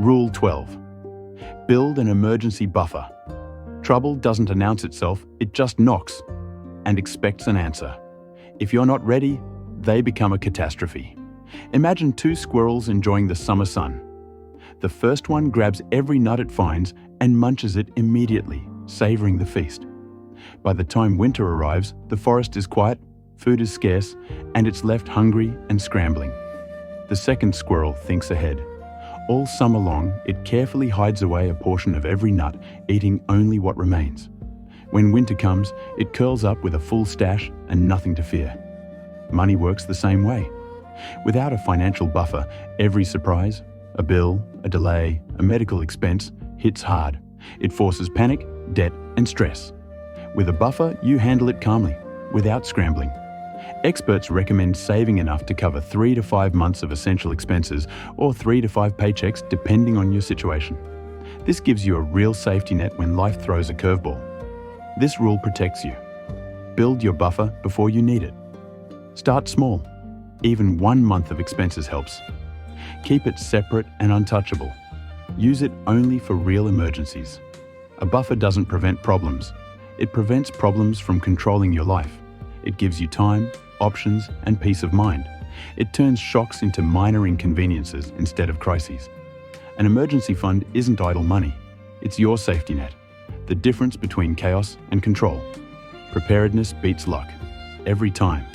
Rule 12. Build an emergency buffer. Trouble doesn't announce itself, it just knocks and expects an answer. If you're not ready, they become a catastrophe. Imagine two squirrels enjoying the summer sun. The first one grabs every nut it finds and munches it immediately, savoring the feast. By the time winter arrives, the forest is quiet, food is scarce, and it's left hungry and scrambling. The second squirrel thinks ahead. All summer long, it carefully hides away a portion of every nut, eating only what remains. When winter comes, it curls up with a full stash and nothing to fear. Money works the same way. Without a financial buffer, every surprise, a bill, a delay, a medical expense, hits hard. It forces panic, debt, and stress. With a buffer, you handle it calmly, without scrambling. Experts recommend saving enough to cover 3 to 5 months of essential expenses or 3 to 5 paychecks depending on your situation. This gives you a real safety net when life throws a curveball. This rule protects you. Build your buffer before you need it. Start small. Even 1 month of expenses helps. Keep it separate and untouchable. Use it only for real emergencies. A buffer doesn't prevent problems. It prevents problems from controlling your life. It gives you time, options, and peace of mind. It turns shocks into minor inconveniences instead of crises. An emergency fund isn't idle money. It's your safety net. The difference between chaos and control. Preparedness beats luck. Every time.